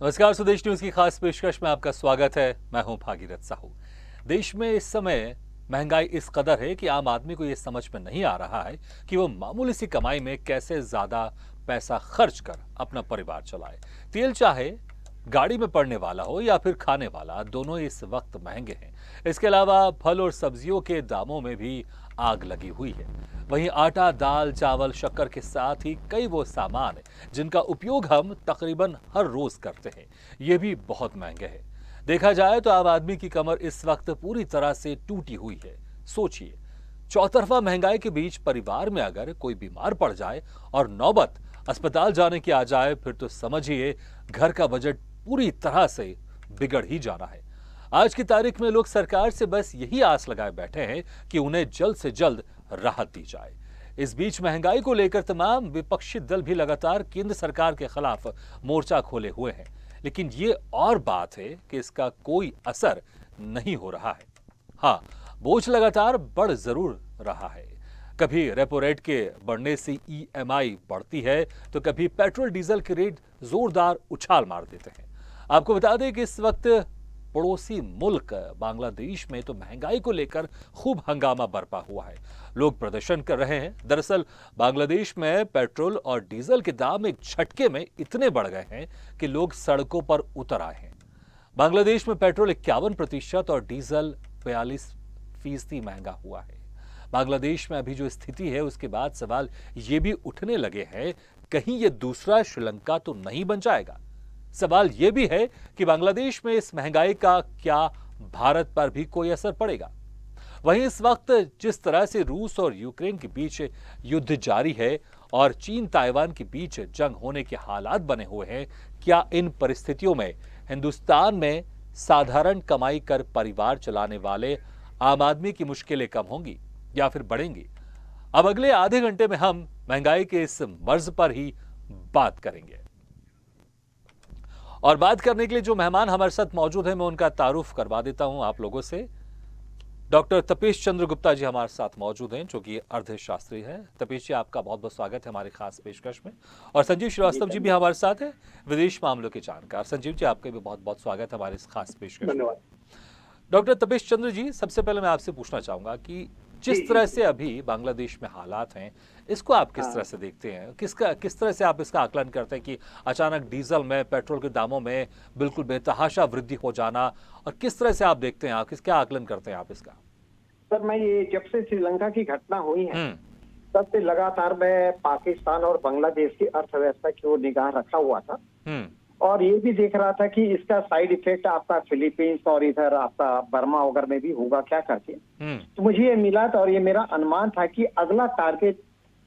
नमस्कार, स्वदेश न्यूज की खास पेशकश में आपका स्वागत है। मैं हूं भागीरथ साहू। देश में इस समय महंगाई इस कदर है कि आम आदमी को यह समझ में नहीं आ रहा है कि वो मामूली सी कमाई में कैसे ज्यादा पैसा खर्च कर अपना परिवार चलाए। तेल चाहे गाड़ी में पड़ने वाला हो या फिर खाने वाला, दोनों इस वक्त महंगे हैं। इसके अलावा फल और सब्जियों के दामों में भी आग लगी हुई है। वहीं आटा, दाल, चावल, शक्कर के साथ ही कई वो सामान है जिनका उपयोग हम तकरीबन हर रोज करते हैं, ये भी बहुत महंगे हैं। देखा जाए तो आम आदमी की कमर इस वक्त पूरी तरह से टूटी हुई है। सोचिए, चौतरफा महंगाई के बीच परिवार में अगर कोई बीमार पड़ जाए और नौबत अस्पताल जाने की आ जाए, फिर तो समझिए घर का बजट पूरी तरह से बिगड़ ही जाना है। आज की तारीख में लोग सरकार से बस यही आस लगाए बैठे हैं कि उन्हें जल्द से जल्द राहत दी जाए। इस बीच महंगाई को लेकर तमाम विपक्षी दल भी लगातार केंद्र सरकार के खिलाफ मोर्चा खोले हुए हैं, लेकिन ये और बात है कि इसका कोई असर नहीं हो रहा है। हाँ, बोझ लगातार बढ़ जरूर रहा है। कभी रेपो रेट के बढ़ने से ईएमआई बढ़ती है, तो कभी पेट्रोल डीजल के रेट जोरदार उछाल मार देते हैं। आपको बता दें कि इस वक्त पड़ोसी मुल्क बांग्लादेश में तो महंगाई को लेकर खूब हंगामा बरपा हुआ है। लोग प्रदर्शन कर रहे हैं। दरअसल बांग्लादेश में पेट्रोल और डीजल के दाम एक झटके में इतने बढ़ गए हैं कि लोग सड़कों पर उतर आए हैं। बांग्लादेश में पेट्रोल 51% और डीजल 42% महंगा हुआ है। बांग्लादेश में अभी जो स्थिति है, उसके बाद सवाल ये भी उठने लगे हैं, कहीं ये दूसरा श्रीलंका तो नहीं बन जाएगा। सवाल यह भी है कि बांग्लादेश में इस महंगाई का क्या भारत पर भी कोई असर पड़ेगा। वहीं इस वक्त जिस तरह से रूस और यूक्रेन के बीच युद्ध जारी है और चीन ताइवान के बीच जंग होने के हालात बने हुए हैं, क्या इन परिस्थितियों में हिंदुस्तान में साधारण कमाई कर परिवार चलाने वाले आम आदमी की मुश्किलें कम होंगी या फिर बढ़ेंगी? अब अगले आधे घंटे में हम महंगाई के इस मर्ज पर ही बात करेंगे। और बात करने के लिए जो मेहमान हमारे साथ मौजूद हैं, मैं उनका तारुफ करवा देता हूं आप लोगों से। डॉक्टर तपेश चंद्र गुप्ता जी हमारे साथ मौजूद हैं, जो कि अर्थशास्त्री हैं। तपेश जी, आपका बहुत बहुत स्वागत है हमारी खास पेशकश में। और संजीव श्रीवास्तव जी भी हमारे साथ हैं, विदेश मामलों के जानकार। संजीव जी, आपका भी बहुत बहुत स्वागत है हमारे इस खास पेशकश में। डॉक्टर तपेश चंद्र जी, सबसे पहले मैं आपसे पूछना चाहूंगा कि जिस तरह से अभी बांग्लादेश में हालात हैं, इसको आप किस तरह से देखते हैं? किस तरह से आप इसका आकलन करते हैं कि अचानक डीजल में, पेट्रोल के दामों में बिल्कुल बेतहाशा वृद्धि हो जाना, और किस तरह से आप देखते हैं, आप क्या आकलन करते हैं आप इसका? सर, मैं ये जब से श्रीलंका की घटना हुई है, तब से लगातार मैं पाकिस्तान और बांग्लादेश की अर्थव्यवस्था की ओर निगाह रखा हुआ था और ये भी देख रहा था कि इसका साइड इफेक्ट आपका फिलीपींस और इधर आपका बर्मा वगैरह में भी होगा क्या करके। तो मुझे ये मिला था और ये मेरा अनुमान था कि अगला टारगेट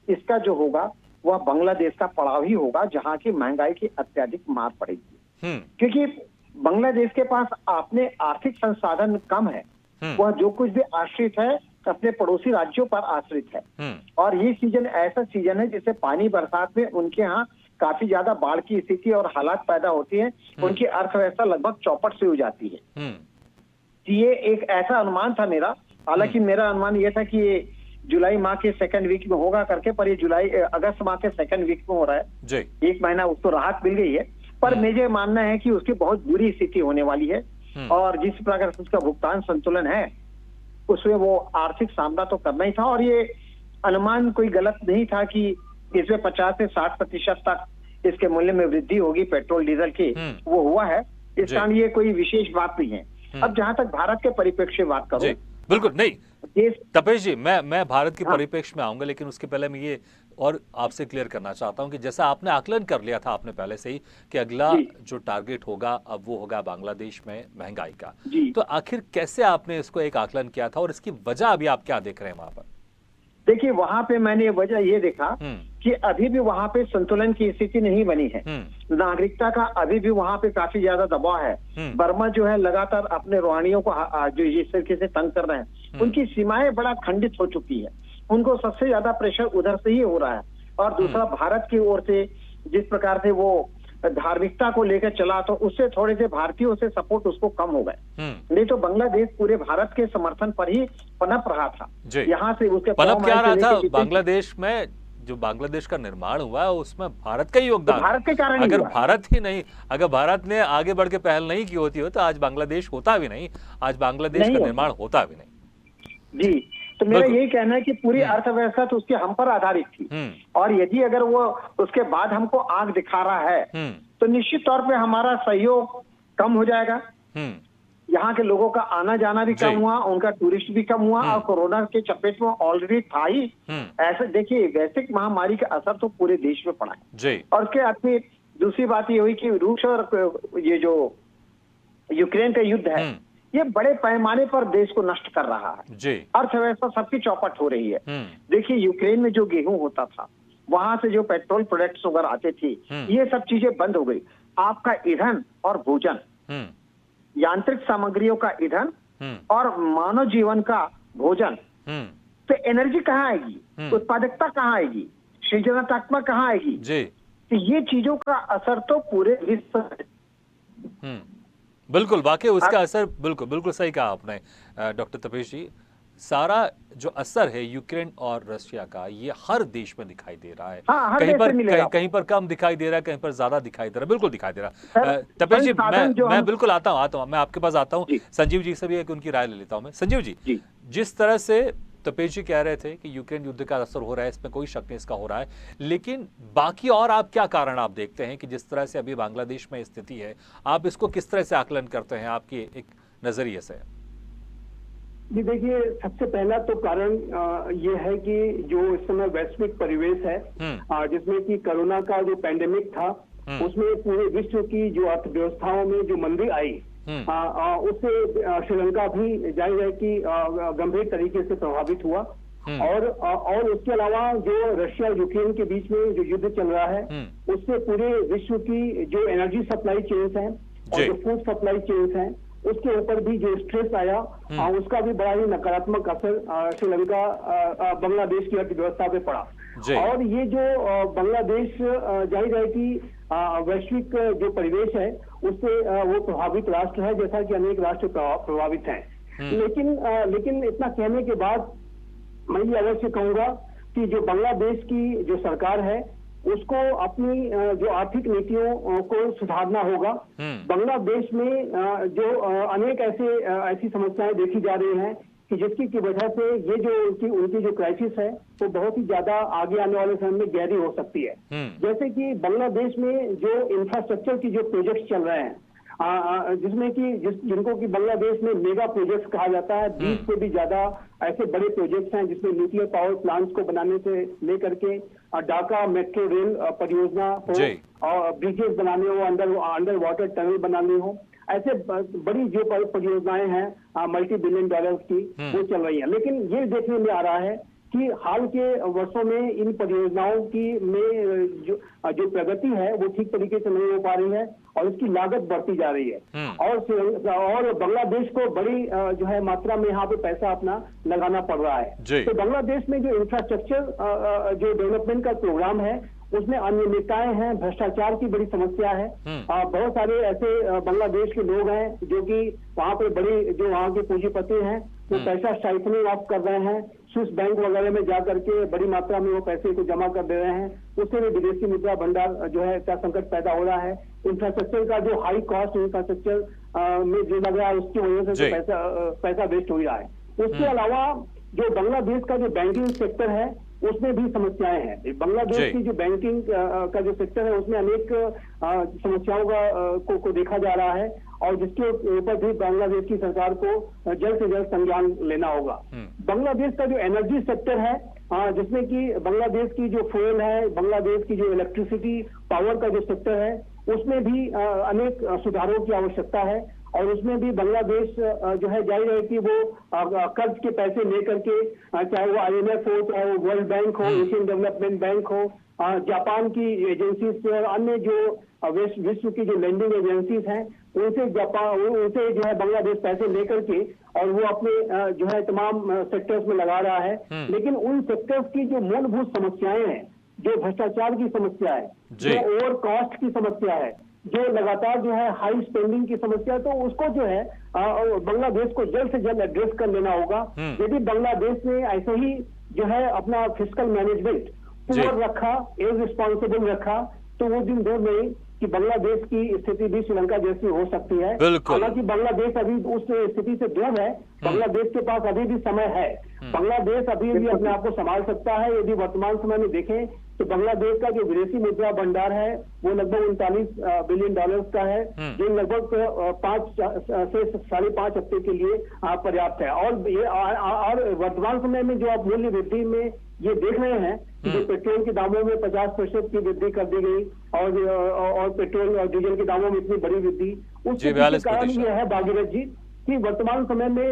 इसका जो होगा वह बांग्लादेश का पड़ाव ही होगा, जहां की महंगाई की अत्यधिक मार पड़ेगी। क्योंकि बांग्लादेश के पास अपने आर्थिक संसाधन कम है, वह जो कुछ भी आश्रित है अपने पड़ोसी राज्यों पर आश्रित है। और ये सीजन ऐसा सीजन है जिससे पानी बरसात में उनके यहाँ काफी ज्यादा बाढ़ की स्थिति और हालात पैदा होती है, उनकी अर्थव्यवस्था लगभग चौपट से हो जाती है। ये एक ऐसा अनुमान था मेरा। हालांकि मेरा अनुमान यह था कि ये जुलाई माह के सेकंड वीक में होगा करके, पर ये अगस्त माह के सेकंड वीक में हो रहा है। एक महीना उसको राहत मिल गई है, पर मुझे मानना है कि उसकी बहुत बुरी स्थिति होने वाली है। और जिस प्रकार से उसका भुगतान संतुलन है, उसमें वो आर्थिक सामना तो करना ही था। और ये अनुमान कोई गलत नहीं था कि इसमें 50 से 60% तक इसके मूल्य में वृद्धि होगी पेट्रोल डीजल की, वो हुआ है। इस कारण ये कोई विशेष बात नहीं है। अब जहां तक भारत के परिप्रेक्ष्य में बात करूं, बिल्कुल नहीं तपेश जी, मैं भारत के परिप्रेक्ष्य में आऊंगा, लेकिन उसके पहले मैं ये और आपसे क्लियर करना चाहता हूं कि जैसा आपने आकलन कर लिया था आपने पहले से ही कि अगला जो टारगेट होगा अब वो होगा बांग्लादेश में महंगाई का, तो आखिर कैसे आपने इसको एक आकलन किया था और इसकी वजह अभी आप क्या देख रहे हैं वहां पर? देखिए, वहां पे मैंने वजह ये देखा कि अभी भी वहां पे संतुलन की स्थिति नहीं बनी है। नागरिकता का अभी भी वहां पे काफी ज्यादा दबाव है। बर्मा जो है लगातार अपने रूहानियों को जो इस तरीके से तंग कर रहे हैं, उनकी सीमाएं बड़ा खंडित हो चुकी है। उनको सबसे ज्यादा प्रेशर उधर से ही हो रहा है। और दूसरा, भारत की ओर से जिस प्रकार से वो धार्मिकता को लेकर चला, तो उससे थोड़े से भारतीयों से सपोर्ट उसको कम हो गए। नहीं तो बांग्लादेश पूरे भारत के समर्थन पर ही पनप रहा था। यहाँ से उसके पनप क्या रहा था बांग्लादेश में? जो बांग्लादेश का निर्माण हुआ है उसमें भारत का ही योगदान भारत के कारण ही अगर हुआ है। भारत ही नहीं, अगर भारत ने आगे बढ़ के पहल नहीं की होती हो तो आज बांग्लादेश होता भी नहीं, आज बांग्लादेश नहीं का होता। निर्माण होता भी नहीं। जी, तो मेरा बिल्कुल। यही कहना है कि पूरी अर्थव्यवस्था तो उसके हम पर आधारित थी, और यदि अगर वो उसके बाद हमको आंख दिखा रहा है तो निश्चित तौर पे हमारा सहयोग कम हो जाएगा। यहाँ के लोगों का आना जाना भी कम हुआ, उनका टूरिस्ट भी कम हुआ, और कोरोना के चपेट में ऑलरेडी था ही। ऐसे देखिए, वैश्विक महामारी का असर तो पूरे देश में पड़ा है। और उसके बाद में दूसरी बात ये हुई कि रूस और ये जो यूक्रेन का युद्ध है, ये बड़े पैमाने पर देश को नष्ट कर रहा है। अर्थव्यवस्था सबकी चौपट हो रही है। देखिए, यूक्रेन में जो गेहूं होता था, वहां से जो पेट्रोल प्रोडक्ट्स वगैरह आते थे, ये सब चीजें बंद हो गई। आपका ईंधन और भोजन, यांत्रिक सामग्रियों का ईंधन और मानव जीवन का भोजन, तो एनर्जी कहाँ आएगी, उत्पादकता कहाँ आएगी, सृजनात्मक कहाँ आएगी? तो ये चीजों का असर तो पूरे विश्व बिल्कुल, वाकई उसका असर बिल्कुल बिल्कुल सही कहा आपने डॉक्टर तपेश जी। सारा जो असर है यूक्रेन और रशिया का, ये हर देश में दिखाई दे रहा है। कहीं पर कम दिखाई दे रहा है, कहीं पर ज्यादा दिखाई दे रहा है, बिल्कुल दिखाई दे रहा है। तपेश जी, मैं बिल्कुल आता हूँ, मैं आपके पास आता हूँ। संजीव जी से भी एक उनकी राय ले लेता हूँ मैं। संजीव जी, जिस तरह से तपेश जी कह रहे थे कि यूक्रेन युद्ध का असर हो रहा है, इसमें कोई शक नहीं, इसका हो रहा है, लेकिन बाकी और आप क्या कारण आप देखते हैं कि जिस तरह से अभी बांग्लादेश में स्थिति है, आप इसको किस तरह से आकलन करते हैं आपके एक नजरिए से? जी देखिए, सबसे पहला तो कारण ये है कि जो इस समय वैश्विक परिवेश है, जिसमें कि कोरोना का जो पैंडेमिक था, उसमें पूरे विश्व की जो अर्थव्यवस्थाओं में जो मंदी आई, उससे श्रीलंका भी जाहिर है कि गंभीर तरीके से प्रभावित हुआ। और उसके अलावा जो रशिया और यूक्रेन के बीच में जो युद्ध चल रहा है, उससे पूरे विश्व की जो एनर्जी सप्लाई चेन्स हैं और जो फूड सप्लाई चेन्स हैं, उसके ऊपर भी जो स्ट्रेस आया, उसका भी बड़ा ही नकारात्मक असर श्रीलंका बांग्लादेश की अर्थव्यवस्था पे पड़ा। और ये जो बांग्लादेश जाहिर है कि वैश्विक जो परिवेश है उससे वो प्रभावित राष्ट्र है, जैसा कि अनेक राष्ट्र प्रभावित हैं। लेकिन इतना कहने के बाद मैं ये अवश्य कहूंगा कि जो बांग्लादेश की जो सरकार है, उसको अपनी जो आर्थिक नीतियों को सुधारना होगा। बांग्लादेश में जो अनेक ऐसी समस्याएं देखी जा रही हैं कि जिसकी की वजह से ये जो उनकी जो क्राइसिस है वो बहुत ही ज्यादा आगे आने वाले समय में गहरी हो सकती है। जैसे कि बांग्लादेश में जो इंफ्रास्ट्रक्चर की जो प्रोजेक्ट्स चल रहे हैं, जिसमें कि जिनको कि बांग्लादेश में मेगा प्रोजेक्ट्स कहा जाता है, 20 से भी ज्यादा ऐसे बड़े प्रोजेक्ट्स हैं जिसमें न्यूक्लियर पावर प्लांट्स को बनाने से लेकर के ढाका मेट्रो रेल परियोजना हो, और ब्रिजेस बनाने हो, अंडर वाटर टनल बनाने हो, ऐसे बड़ी जो परियोजनाएं हैं मल्टी बिलियन डॉलर्स की, वो चल रही हैं। लेकिन ये देखने में आ रहा है कि हाल के वर्षों में इन परियोजनाओं की जो प्रगति है वो ठीक तरीके से नहीं हो पा रही है और इसकी लागत बढ़ती जा रही है। और बांग्लादेश को बड़ी जो है मात्रा में यहाँ पे पैसा अपना लगाना पड़ रहा है। तो बांग्लादेश में जो इंफ्रास्ट्रक्चर जो डेवलपमेंट का प्रोग्राम है, उसमें अनियमितताएं हैं, भ्रष्टाचार की बड़ी समस्या है। बहुत सारे ऐसे बांग्लादेश के लोग हैं जो कि वहाँ पे बड़ी जो वहाँ के पूंजीपति हैं, वो पैसा साइफनिंग ऑफ कर रहे हैं, स्विस बैंक वगैरह में जा करके बड़ी मात्रा में वो पैसे को जमा कर दे रहे हैं। उससे भी विदेशी मुद्रा भंडार जो है का संकट पैदा हो रहा है। इंफ्रास्ट्रक्चर का जो हाई कॉस्ट इंफ्रास्ट्रक्चर में जो लग रहा है, उसकी वजह से पैसा वेस्ट हो रहा है। उसके अलावा जो बांग्लादेश का जो बैंकिंग सेक्टर है, उसमें भी समस्याएं हैं। बांग्लादेश की जो बैंकिंग का जो सेक्टर है, उसमें अनेक समस्याओं को देखा जा रहा है, और जिसके ऊपर भी बांग्लादेश की सरकार को जल्द से जल्द संज्ञान लेना होगा। बांग्लादेश का जो एनर्जी सेक्टर है, जिसमें कि बांग्लादेश की जो फ्यूल है, बांग्लादेश की जो इलेक्ट्रिसिटी पावर का जो सेक्टर है, उसमें भी अनेक सुधारों की आवश्यकता है। और उसमें भी बांग्लादेश जो है जाहिर है कि वो कर्ज के पैसे लेकर के, चाहे वो IMF हो, चाहे वो वर्ल्ड बैंक हो, एशियन डेवलपमेंट बैंक हो, जापान की एजेंसीज से और अन्य जो विश्व की जो लेंडिंग एजेंसीज हैं, उनसे जो है बांग्लादेश पैसे लेकर के और वो अपने जो है तमाम सेक्टर्स में लगा रहा है। लेकिन उन सेक्टर्स की जो मूलभूत समस्याएं हैं, जो भ्रष्टाचार की समस्या है, जो ओवर कॉस्ट की समस्या है, जो लगातार जो है हाई स्पेंडिंग की समस्या, तो उसको जो है बांग्लादेश को जल्द से जल्द एड्रेस कर लेना होगा। यदि बांग्लादेश ने ऐसे ही जो है अपना फिस्कल मैनेजमेंट पुअर रखा, इररिस्पॉन्सिबल रखा, तो वो दिन दूर नहीं कि बांग्लादेश की स्थिति भी श्रीलंका जैसी हो सकती है। हालांकि बांग्लादेश अभी उस स्थिति से दूर है, बांग्लादेश के पास अभी भी समय है, बांग्लादेश अभी भी अपने आप को संभाल सकता है। यदि वर्तमान समय में देखें तो बांग्लादेश का जो विदेशी मुद्रा भंडार है वो लगभग 39 बिलियन डॉलर्स का है, जो लगभग 5 से 5.5 हफ्ते के लिए पर्याप्त है। और वर्तमान समय में जो आप मूल्य वृद्धि में ये देख रहे हैं कि जो पेट्रोल के दामों में 50% की वृद्धि कर दी गई और पेट्रोल और डीजल के दामों में इतनी बड़ी वृद्धि, उसके कारण ये है भागीरथ जी कि वर्तमान समय में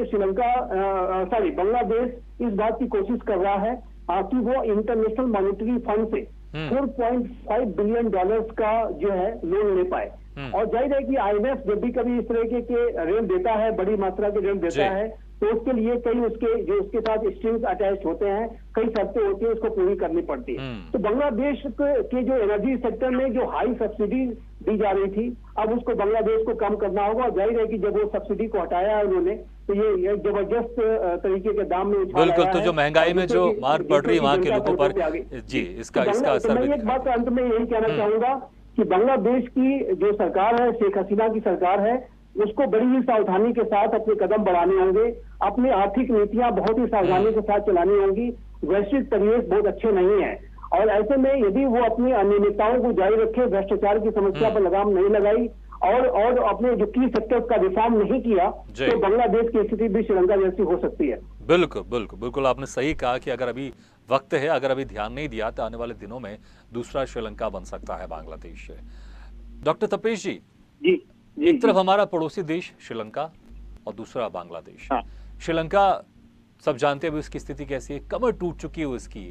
बांग्लादेश इस बात की कोशिश कर रहा है कि वो इंटरनेशनल मॉनेटरी फंड से 4.5 बिलियन डॉलर्स का जो है लोन ले पाए। और जाहिर है कि IMF जब भी कभी इस तरह के ऋण देता है, बड़ी मात्रा के ऋण देता है, तो उसके लिए कई उसके साथ स्ट्रिंग्स अटैच होते हैं, कई शर्तें होती हैं, उसको पूरी करनी पड़ती है। तो बांग्लादेश के जो एनर्जी सेक्टर में जो हाई सब्सिडी दी जा रही थी, अब उसको बांग्लादेश को कम करना होगा। जाहिर है कि जब वो सब्सिडी को हटाया है उन्होंने, तो ये जबरदस्त तरीके के दाम में उछाल बिल्कुल, तो जो महंगाई में जो मार पड़ रही है वहाँ के लोगों पर जी इसका असर मैं एक बात अंत में यही कहना चाहूंगा कि बांग्लादेश की जो सरकार है, शेख हसीना की सरकार है, उसको बड़ी ही सावधानी के साथ अपने कदम बढ़ाने होंगे, अपनी आर्थिक नीतियां बहुत ही सावधानी के साथ चलानी होंगी। वैश्विक परिवेश बहुत अच्छे नहीं है और ऐसे में यदि वो अपनी अनियमितताओं को जारी रखे, भ्रष्टाचार की समस्या पर लगाम नहीं लगाई और अपने जो की सेक्टर्स का रिफॉर्म नहीं किया, तो बांग्लादेश की स्थिति भी श्रीलंका जैसी हो सकती है। बिल्कुल बिल्कुल बिल्कुल, आपने सही कहा कि अगर अभी वक्त है, अगर अभी ध्यान नहीं दिया तो आने वाले दिनों में दूसरा श्रीलंका बन सकता है बांग्लादेश। डॉक्टर तपेश जी, एक तरफ हमारा पड़ोसी देश श्रीलंका और दूसरा बांग्लादेश। श्रीलंका सब जानते हैं उसकी स्थिति कैसी है, कमर टूट चुकी है उसकी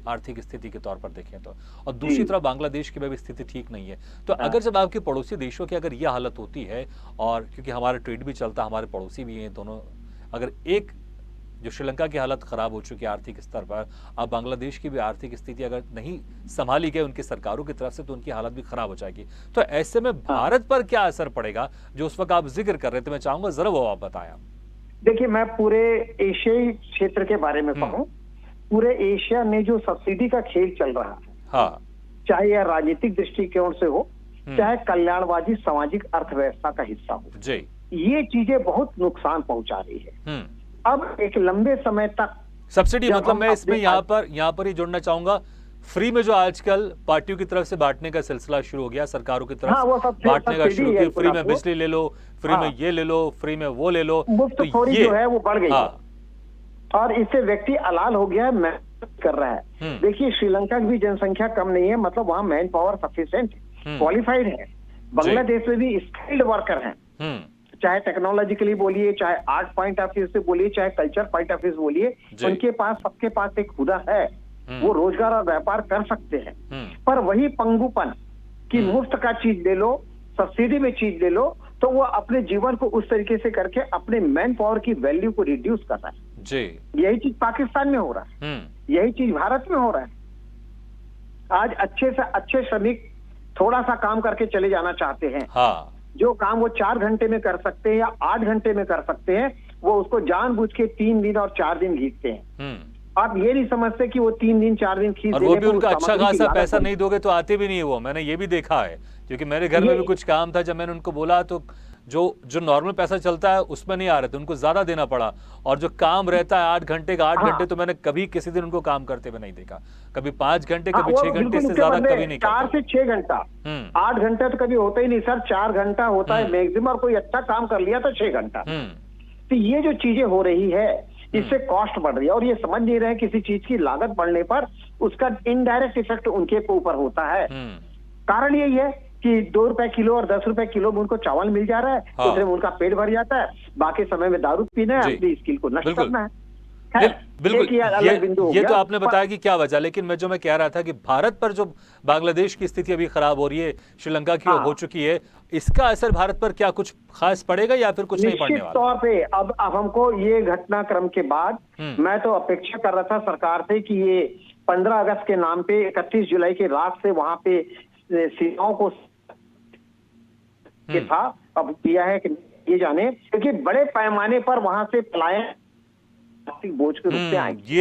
आर्थिक स्थिति के तौर पर देखें तो, और दूसरी तरफ बांग्लादेश की भी स्थिति ठीक नहीं है। तो अगर जब आपके पड़ोसी देशों की अगर यह हालत होती है, और क्योंकि हमारा ट्रेड भी चलता है, हमारे पड़ोसी भी हैं दोनों, अगर एक जो श्रीलंका की हालत खराब हो चुकी है आर्थिक स्तर पर, अब बांग्लादेश की भी आर्थिक स्थिति अगर नहीं संभाली गई उनकी सरकारों की तरफ से, तो उनकी हालत भी खराब हो जाएगी। तो ऐसे में भारत पर क्या असर पड़ेगा, जो उस वक्त आप जिक्र कर रहे थे, मैं चाहूंगा जरा वो आप बताएं। देखिए, मैं पूरे एशियाई क्षेत्र के बारे में कहूं, पूरे एशिया में जो सब्सिडी का खेल चल रहा है, हाँ, चाहे यह राजनीतिक दृष्टिकोण से हो, चाहे कल्याणवादी सामाजिक अर्थव्यवस्था का हिस्सा हो, ये चीजें बहुत नुकसान पहुंचा रही है। अब एक लंबे समय तक सब्सिडी, मतलब मैं इसमें यहाँ पर ही जोड़ना चाहूंगा, फ्री में जो आजकल पार्टियों की तरफ से बांटने का सिलसिला शुरू हो गया, सरकारों की तरफ बांटने का शुरू किया, फ्री में बिजली ले लो, फ्री में ये ले लो, फ्री में वो ले लो, तो ये जो है वो बढ़ गई और इससे व्यक्ति अलाल हो गया है, मेहनत कर रहा है। देखिए, श्रीलंका की भी जनसंख्या कम नहीं है, मतलब वहाँ मैन पावर सफिशिएंट है, क्वालिफाइड है। बांग्लादेश में भी स्किल्ड वर्कर हैं, चाहे टेक्नोलॉजिकली बोलिए, चाहे आर्ट पॉइंट ऑफ व्यू से बोलिए, चाहे कल्चर पॉइंट ऑफ व्यू से बोलिए, उनके पास, सबके पास एक हुनर है, वो रोजगार और व्यापार कर सकते हैं। पर वही पंगुपन कि मुफ्त का चीज ले लो, सब्सिडी में चीज ले लो, तो वो अपने जीवन को उस तरीके से करके अपने मैन पावर की वैल्यू को रिड्यूस कर रहा है जी। यही चीज पाकिस्तान में हो रहा है, यही चीज भारत में हो रहा है। आज अच्छे से अच्छे श्रमिक थोड़ा सा काम करके चले जाना चाहते हैं, हाँ। जो काम वो 4 घंटे में कर सकते हैं या 8 घंटे में कर सकते हैं, वो उसको जानबूझ के 3 दिन और 4 दिन खींचते हैं। आप ये नहीं समझते कि वो 3 दिन 4 दिन खींच, और वो भी उनका अच्छा खासा पैसा नहीं दोगे तो आते भी नहीं है वो, मैंने ये भी देखा है, क्योंकि मेरे घर में भी कुछ काम था, जब मैंने उनको बोला तो जो नॉर्मल पैसा चलता है उसमें नहीं आ रहे थे, उनको ज्यादा देना पड़ा। और जो काम रहता है 8 घंटे का 8 घंटे, तो मैंने कभी किसी दिन उनको काम करते हुए नहीं देखा, कभी 5 घंटे, कभी 6 घंटे से ज्यादा कभी नहीं। 4 से 6 घंटा, 8 घंटे तो कभी होता ही नहीं सर, 4 घंटा होता है मैक्सिमम, और कोई अच्छा काम कर लिया तो 6 घंटा। तो ये जो चीजें हो रही है, इससे कॉस्ट बढ़ रही है, और ये समझ नहीं रहे किसी चीज की लागत बढ़ने पर उसका इनडायरेक्ट इफेक्ट उनके ऊपर होता है। कारण यही है कि 2 रुपए किलो और 10 रुपए किलो में उनको चावल मिल जा रहा है, हाँ। उसमें उनका पेट भर जाता है, बाकी समय में दारू पीना है, अपनी स्किल को नष्ट करना है। बिल्कुल, ये तो आपने बताया कि क्या वजह, लेकिन मैं कह रहा था कि भारत पर जो बांग्लादेश की स्थिति अभी खराब हो रही है, श्रीलंका की हो चुकी है, इसका असर भारत पर क्या कुछ खास पड़ेगा या फिर कुछ नहीं पड़ने वाला? निश्चित तौर पे अब हमको ये घटनाक्रम के बाद मैं तो अपेक्षा कर रहा था सरकार से कि ये 15 अगस्त के नाम पे 31 जुलाई की रात से वहां पे सीमाओं को था, अब किया है कि ये जाने, क्योंकि बड़े पैमाने पर वहां से पलायन आर्थिक बोझ के रूप में आएगी।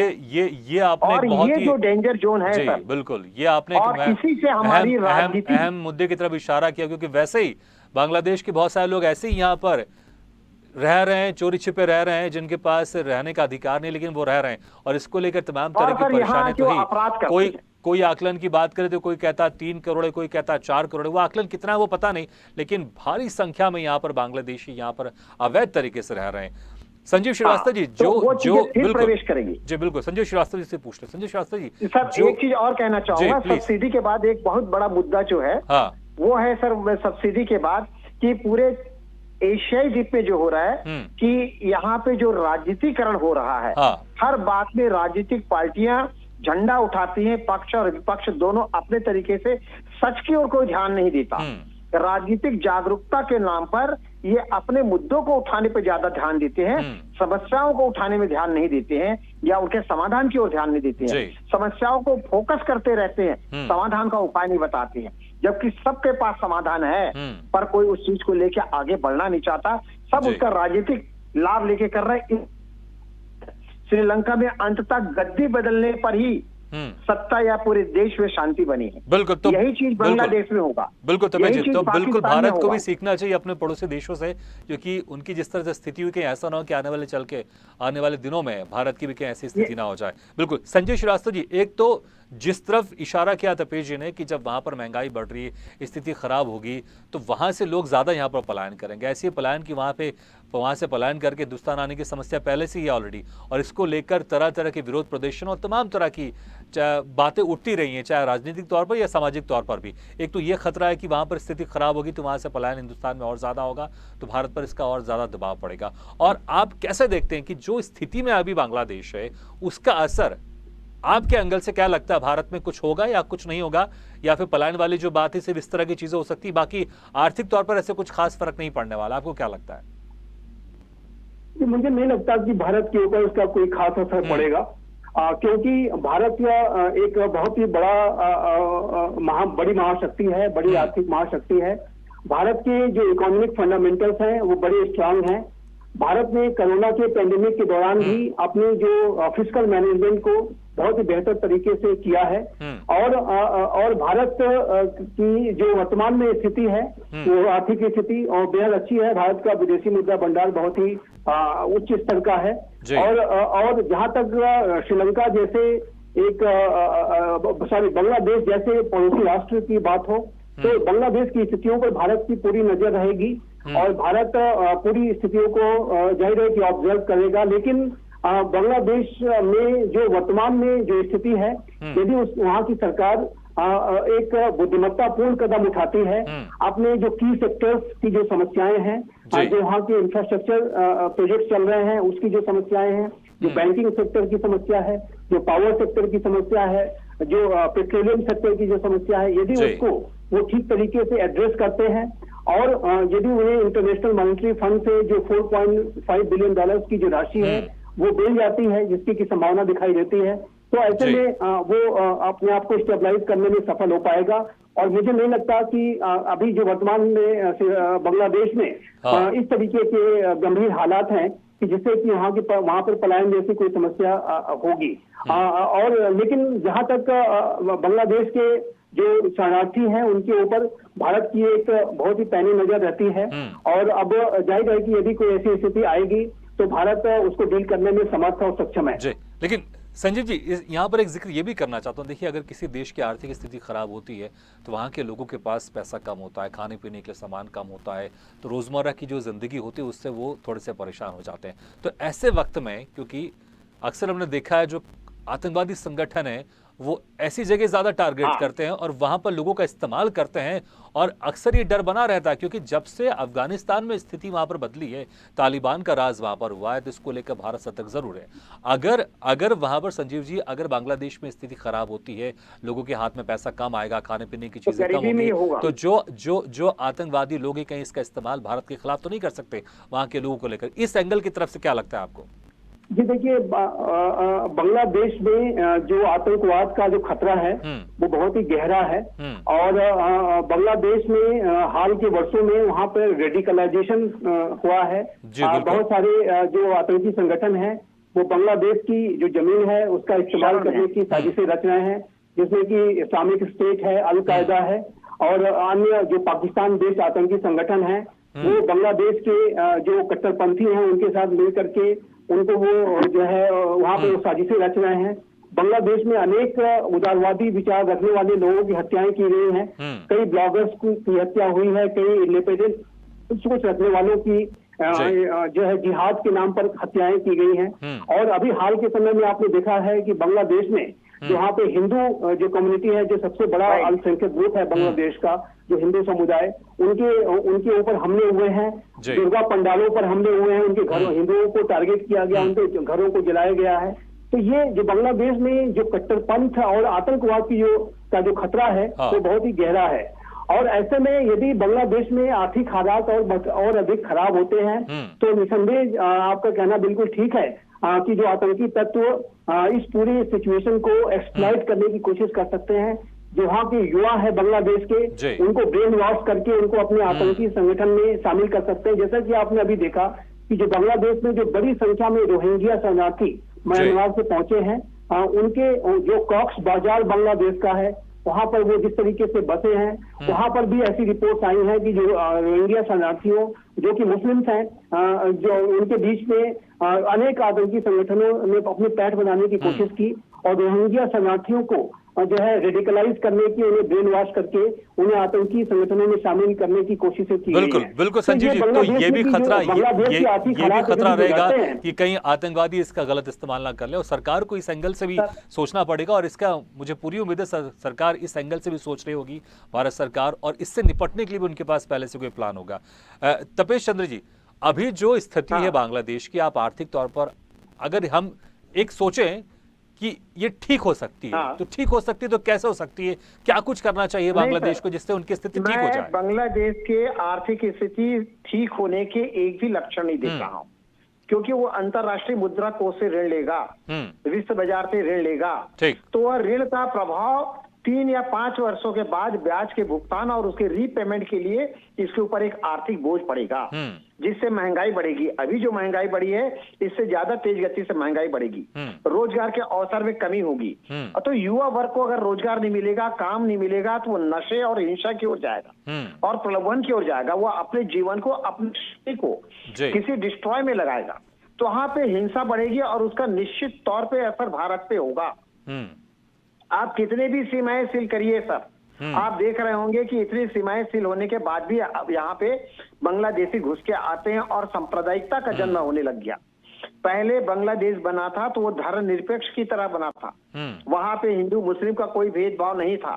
ये आपने और बहुत ये ही जो डेंजर जोन है जी सर, बिल्कुल, ये आपने और इसी से हमारी राजनीति अहम मुद्दे की तरफ इशारा किया, क्योंकि वैसे ही बांग्लादेश के बहुत सारे लोग ऐसे ही यहाँ पर रह रहे हैं, चोरी छिपे रह रहे हैं, जिनके पास रहने का अधिकार नहीं, लेकिन वो रह रहे हैं, और इसको लेकर तमाम तरह की परेशानी तो ही कोई आकलन की बात करे तो कोई कहता 3 करोड़ है, कोई कहता 4 करोड़ है, वो आकलन कितना है वो पता नहीं, लेकिन भारी संख्या में यहाँ पर बांग्लादेशी यहाँ पर अवैध तरीके से रह रहे हैं। संजीव श्रीवास्तव जी, जो प्रवेश करेगी जी बिल्कुल, संजीव श्रीवास्तव जी से पूछ ले। संजीव श्रीवास्तव जी सर, एक चीज और कहना चाहूंगा, सब्सिडी के बाद एक बहुत बड़ा मुद्दा जो है वो है सर, सब्सिडी के बाद कि पूरे एशियाई द्वीप में जो हो रहा है कि यहाँ पे जो राजनीतिकरण हो रहा है, हर बात में राजनीतिक पार्टियां झंडा उठाती हैं, पक्ष और विपक्ष दोनों अपने तरीके से, सच की ओर कोई ध्यान नहीं देता। राजनीतिक जागरूकता के नाम पर ये अपने मुद्दों को उठाने पर ज्यादा ध्यान देते हैं, समस्याओं को उठाने में ध्यान नहीं देते हैं, या उनके समाधान की ओर ध्यान नहीं देते हैं। समस्याओं को फोकस करते रहते हैं, समाधान का उपाय नहीं बताते हैं, जबकि सबके पास समाधान है, पर कोई उस चीज को लेकर आगे बढ़ना नहीं चाहता। सब उसका राजनीतिक लाभ लेके कर रहे हैं। श्रीलंका में अंत तक गद्दी बदलने पर ही सत्ता या पूरे देश में शांति बनी है। बिल्कुल, तो यही चीज बांग्लादेश में होगा। बिल्कुल, तो बिल्कुल भारत को भी सीखना चाहिए अपने पड़ोसी देशों से, क्योंकि उनकी जिस तरह से स्थिति हुई, कहीं ऐसा ना हो कि आने वाले दिनों में भारत की भी कहीं ऐसी स्थिति ना हो जाए। बिल्कुल संजय श्रीवास्तव जी, एक तो जिस तरफ इशारा किया तपेश जी ने कि जब वहां पर महंगाई बढ़ रही है, स्थिति खराब होगी, तो वहां से लोग ज्यादा यहाँ पर पलायन करेंगे। ऐसे पलायन की वहां से पलायन करके हिंदुस्तान आने की समस्या पहले से ही है ऑलरेडी, और इसको लेकर तरह तरह के विरोध प्रदर्शन और तमाम तरह की बातें उठती रही हैं, चाहे राजनीतिक तौर पर या सामाजिक तौर पर भी। एक तो ये खतरा है कि वहां पर स्थिति खराब होगी तो वहां से पलायन हिंदुस्तान में और ज्यादा होगा, तो भारत पर इसका और ज्यादा दबाव पड़ेगा। और आप कैसे देखते हैं कि जो स्थिति में अभी बांग्लादेश है, उसका असर आपके एंगल से क्या लगता है? भारत में कुछ होगा या कुछ नहीं होगा, या फिर पलायन वाली जो बात है सिर्फ इस तरह की चीजें हो सकती है, बाकी आर्थिक तौर पर ऐसे कुछ खास फर्क नहीं पड़ने वाला? आपको क्या लगता है? मुझे नहीं लगता कि भारत के ऊपर इसका कोई खास असर पड़ेगा, क्योंकि भारत एक बहुत ही बड़ी महाशक्ति है, बड़ी आर्थिक महाशक्ति है। भारत के जो इकोनॉमिक फंडामेंटल्स हैं वो बड़े स्ट्रांग हैं। भारत ने कोरोना के पेंडेमिक के दौरान भी अपने जो फिस्कल मैनेजमेंट को बहुत ही बेहतर तरीके से किया है, और भारत की जो वर्तमान में स्थिति है वो आर्थिक स्थिति और बेहद अच्छी है। भारत का विदेशी मुद्रा भंडार बहुत ही उच्च स्तर का है, और जहां तक श्रीलंका जैसे बांग्लादेश जैसे पड़ोसी राष्ट्र की बात हो, तो बांग्लादेश की स्थितियों पर भारत की पूरी नजर रहेगी, और भारत पूरी स्थितियों को जाहिर है कि ऑब्जर्व करेगा। लेकिन बांग्लादेश में जो वर्तमान में जो स्थिति है, यदि वहां की सरकार एक बुद्धिमत्तापूर्ण कदम उठाती है, अपने जो की सेक्टर्स की जो समस्याएं हैं, जो वहाँ के इंफ्रास्ट्रक्चर प्रोजेक्ट चल रहे हैं उसकी जो समस्याएं हैं, जो बैंकिंग सेक्टर की समस्या है, जो पावर सेक्टर की समस्या है, जो पेट्रोलियम सेक्टर की जो समस्या है, यदि उसको वो ठीक तरीके से एड्रेस करते हैं, और यदि उन्हें इंटरनेशनल मॉनेटरी फंड से जो $4.5 बिलियन की जो राशि है वो मिल जाती है, जिसकी की संभावना दिखाई देती है, तो ऐसे में वो अपने आप को स्टेबलाइज करने में सफल हो पाएगा। और मुझे नहीं लगता कि अभी जो वर्तमान में बांग्लादेश में इस तरीके के गंभीर हालात हैं कि जिससे कि वहां पर पलायन जैसी कोई समस्या होगी। और लेकिन जहां तक बांग्लादेश के जो शरणार्थी हैं उनके ऊपर भारत की एक बहुत ही पैनी नजर रहती है, और अब जाहिर है कि यदि कोई ऐसी स्थिति आएगी तो भारत उसको डील करने में समर्थ और सक्षम है। लेकिन संजीव जी, यहाँ पर एक जिक्र ये भी करना चाहता हूँ, देखिए अगर किसी देश की आर्थिक स्थिति खराब होती है तो वहाँ के लोगों के पास पैसा कम होता है, खाने पीने के लिए सामान कम होता है, तो रोज़मर्रा की जो ज़िंदगी होती है उससे वो थोड़े से परेशान हो जाते हैं। तो ऐसे वक्त में, क्योंकि अक्सर हमने देखा है जो आतंकवादी संगठन है वो ऐसी जगह ज़्यादा टारगेट करते हैं और वहाँ पर लोगों का इस्तेमाल करते हैं, और अक्सर ये डर बना रहता है क्योंकि जब से अफगानिस्तान में स्थिति वहाँ पर बदली है, तालिबान का राज वहाँ पर हुआ है, तो इसको लेकर भारत सतर्क जरूर है। अगर वहाँ पर संजीव जी, अगर बांग्लादेश में स्थिति खराब होती है, लोगों के हाथ में पैसा कम आएगा, खाने पीने की चीजें कम होंगी, तो जो आतंकवादी लोग हैं कहीं इसका इस्तेमाल भारत के खिलाफ तो नहीं कर सकते वहाँ के लोगों को लेकर? इस एंगल की तरफ से क्या लगता है आपको? जी देखिए, बांग्लादेश में जो आतंकवाद का जो खतरा है वो बहुत ही गहरा है, और बांग्लादेश में हाल के वर्षों में वहाँ पर रेडिकलाइजेशन हुआ है। बहुत सारे जो आतंकी संगठन हैं वो बांग्लादेश की जो जमीन है उसका इस्तेमाल करने की साजिशें रच रहे हैं, जिसमें कि इस्लामिक स्टेट है, अल कायदा है और अन्य जो पाकिस्तान बेस्ड आतंकी संगठन है, वो बांग्लादेश के जो कट्टरपंथी हैं उनके साथ मिल करके उनको वो जो है वहां पर साजिशें रच रहे हैं। बांग्लादेश में अनेक उदारवादी विचार रखने वाले लोगों की हत्याएं की गई हैं, कई ब्लॉगर्स की हत्या हुई है, कई इंडिपेंडेंट सोच रखने वालों की जो है जिहाद के नाम पर हत्याएं की गई हैं। और अभी हाल के समय में आपने देखा है कि बांग्लादेश में वहाँ पे हिंदू जो कम्युनिटी है, जो सबसे बड़ा अल्पसंख्यक ग्रुप है बांग्लादेश का, जो हिंदू समुदाय, उनके ऊपर हमले हुए हैं, दुर्गा पंडालों पर हमले हुए हैं, उनके घरों, हिंदुओं को टारगेट किया गया, उनके घरों को जलाया गया है। तो ये जो बांग्लादेश में जो कट्टरपंथ और आतंकवाद की जो खतरा है वो बहुत ही गहरा है। और ऐसे में यदि बांग्लादेश में आर्थिक हालात और अधिक खराब होते हैं तो निसंदेह आपका कहना बिल्कुल ठीक है कि जो आतंकी तत्व इस पूरी सिचुएशन को एक्सप्लॉइट करने की कोशिश कर सकते हैं। जो वहाँ के युवा है बांग्लादेश के, उनको ब्रेन वॉश करके उनको अपने आतंकी संगठन में शामिल कर सकते हैं। जैसा कि आपने अभी देखा कि जो बांग्लादेश में जो बड़ी संख्या में रोहिंग्या शरणार्थी म्यांमार से पहुंचे हैं, उनके जो कॉक्स बाजार बांग्लादेश का है, वहां पर वो जिस तरीके से बसे हैं, वहां पर भी ऐसी रिपोर्ट्स आई हैं कि जो रोहिंग्या शरणार्थियों जो कि मुस्लिम्स हैं, जो उनके बीच में अनेक आतंकी संगठनों ने अपनी पैठ बनाने की कोशिश की और रोहिंग्या शरणार्थियों को जो है रेडिकलाइज करने की, उन्हें ब्रेन वॉश करके उन्हें आतंकी संगठनों में शामिल करने की कोशिशें की गई हैं। बिल्कुल संजीव जी, तो ये भी खतरा रहेगा कि कहीं आतंकवादी इसका गलत इस्तेमाल ना कर ले, और सरकार को इस एंगल से भी सोचना पड़ेगा। और इसका मुझे पूरी उम्मीद है सरकार इस एंगल से भी सोच रही होगी, भारत सरकार, और इससे निपटने के लिए भी उनके पास पहले से कोई प्लान होगा। तपेश चंद्र जी, अभी जो स्थिति है बांग्लादेश की, आप आर्थिक तौर पर अगर हम एक सोचें कि ये ठीक हो सकती है, तो ठीक हो सकती है तो कैसे हो सकती है, क्या कुछ करना चाहिए बांग्लादेश को जिससे उनकी स्थिति ठीक हो जाए? बांग्लादेश के आर्थिक स्थिति ठीक होने के एक भी लक्षण नहीं देख रहा हूं, क्योंकि वो अंतरराष्ट्रीय मुद्रा कोष से ऋण लेगा, विश्व बाजार से ऋण लेगा, तो वह ऋण का प्रभाव 3 या 5 वर्षों के बाद ब्याज के भुगतान और उसके रीपेमेंट के लिए इसके ऊपर एक आर्थिक बोझ पड़ेगा, जिससे महंगाई बढ़ेगी। अभी जो महंगाई बढ़ी है इससे ज्यादा तेज गति से महंगाई बढ़ेगी, रोजगार के अवसर में कमी होगी। तो युवा वर्ग को अगर रोजगार नहीं मिलेगा, काम नहीं मिलेगा, तो वो नशे और हिंसा की ओर जाएगा और प्रलोभन की ओर जाएगा। वो अपने जीवन को, अपनी शक्ति को किसी डिस्ट्रॉय में लगाएगा, तो वहां पे हिंसा बढ़ेगी और उसका निश्चित तौर पे असर भारत पे होगा। आप कितने भी सीमाएं सील करिए सर, आप देख रहे होंगे कि इतनी सीमाएं सील होने के बाद भी अब यहाँ पे बांग्लादेशी घुस के आते हैं और सांप्रदायिकता का जन्म होने लग गया। पहले बांग्लादेश बना था तो वो धर्मनिरपेक्ष की तरह बना था, वहां पे हिंदू मुस्लिम का कोई भेदभाव नहीं था।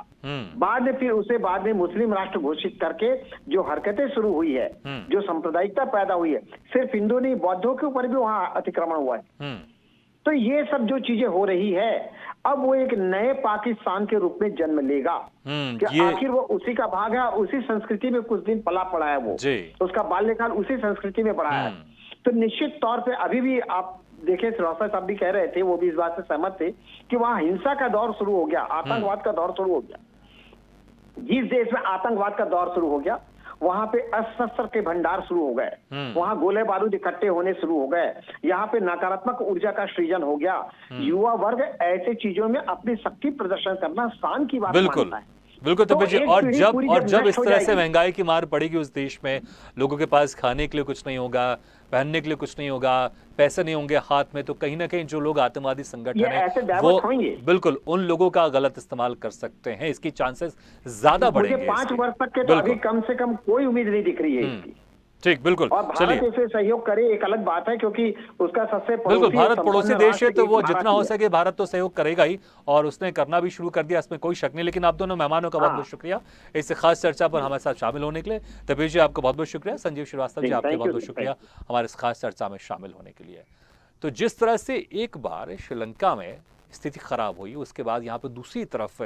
बाद में फिर उसे बाद में मुस्लिम राष्ट्र घोषित करके जो हरकतें शुरू हुई है, जो सांप्रदायिकता पैदा हुई है, सिर्फ हिंदू नहीं बौद्धों के ऊपर भी वहां अतिक्रमण हुआ है। तो ये सब जो चीजें हो रही है, अब वो एक नए पाकिस्तान के रूप में जन्म लेगा कि आखिर वो उसी का भाग है, उसी संस्कृति में कुछ दिन पला पड़ा है, वो उसका बाल्यकाल उसी संस्कृति में पड़ा है। तो निश्चित तौर पे अभी भी आप देखें, श्रीवास्तव साहब भी कह रहे थे, वो भी इस बात से सहमत थे कि वहां हिंसा का दौर शुरू हो गया, आतंकवाद का दौर शुरू हो गया। जिस देश में आतंकवाद का दौर शुरू हो गया वहां पे अस्त्र के भंडार शुरू हो गए, वहां गोले बारूद इकट्ठे होने शुरू हो गए, यहाँ पे नकारात्मक ऊर्जा का सृजन हो गया। युवा वर्ग ऐसे चीजों में अपनी शक्ति प्रदर्शन करना शान की बात मानता है। बिल्कुल तपेश जी, और जब इस तरह से महंगाई की मार पड़ेगी उस देश में, लोगों के पास खाने के लिए कुछ नहीं होगा, पहनने के लिए कुछ नहीं होगा, पैसे नहीं होंगे हाथ में, तो कहीं ना कहीं जो लोग आतंकवादी संगठन है वो बिल्कुल उन लोगों का गलत इस्तेमाल कर सकते हैं। इसकी चांसेस ज्यादा बढ़ेंगे। 5 वर्ष तक के तो अभी कम से कम कोई उम्मीद नहीं दिख रही है इसकी। ठीक, बिल्कुल। और भारत इसे सहयोग करे एक अलग बात है, क्योंकि उसका सबसे बिल्कुल भारत पड़ोसी देश है, तो वो जितना हो सके भारत तो सहयोग करेगा ही, और उसने करना भी शुरू कर दिया, इसमें कोई शक नहीं। लेकिन आप दोनों मेहमानों का बहुत बहुत शुक्रिया इस खास चर्चा पर हमारे साथ शामिल होने के लिए। तपेश जी आपका बहुत बहुत शुक्रिया, संजीव श्रीवास्तव जी आपका बहुत बहुत शुक्रिया हमारे इस खास चर्चा में शामिल होने के लिए। तो जिस तरह से एक बार श्रीलंका में स्थिति खराब हुई, उसके बाद यहाँ पर दूसरी तरफ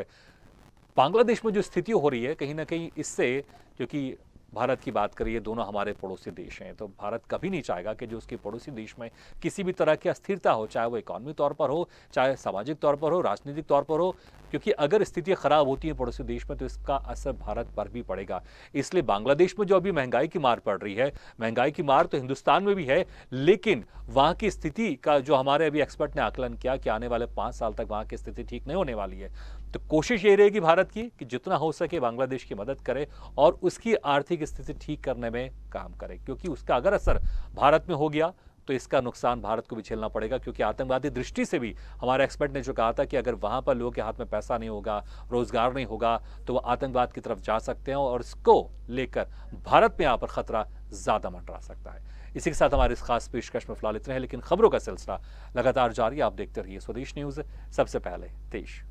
बांग्लादेश में जो स्थिति हो रही है, कहीं ना कहीं इससे, क्योंकि भारत की बात करिए, दोनों हमारे पड़ोसी देश हैं, तो भारत कभी नहीं चाहेगा कि जो उसके पड़ोसी देश में किसी भी तरह की अस्थिरता हो, चाहे वो इकॉनमी तौर पर हो, चाहे सामाजिक तौर पर हो, राजनीतिक तौर पर हो, क्योंकि अगर स्थितियां खराब होती हैं पड़ोसी देश में तो इसका असर भारत पर भी पड़ेगा। इसलिए बांग्लादेश में जो अभी महंगाई की मार पड़ रही है, महंगाई की मार तो हिंदुस्तान में भी है, लेकिन वहां की स्थिति का जो हमारे अभी एक्सपर्ट ने आकलन किया कि आने वाले 5 साल तक वहां की स्थिति ठीक नहीं होने वाली है। तो कोशिश ये रहेगी भारत की कि जितना हो सके बांग्लादेश की मदद करे और उसकी आर्थिक स्थिति ठीक करने में काम करे, क्योंकि उसका अगर असर भारत में हो गया तो इसका नुकसान भारत को भी झेलना पड़ेगा। क्योंकि आतंकवादी दृष्टि से भी हमारे एक्सपर्ट ने जो कहा था कि अगर वहां पर लोगों के हाथ में पैसा नहीं होगा, रोजगार नहीं होगा, तो वो आतंकवाद की तरफ जा सकते हैं और इसको लेकर भारत में यहाँ पर खतरा ज्यादा मंडरा सकता है। इसी के साथ हमारे इस खास पेशकश में फिलहाल इतने हैं, लेकिन खबरों का सिलसिला लगातार जारी। आप देखते रहिए स्वदेश न्यूज, सबसे पहले देश।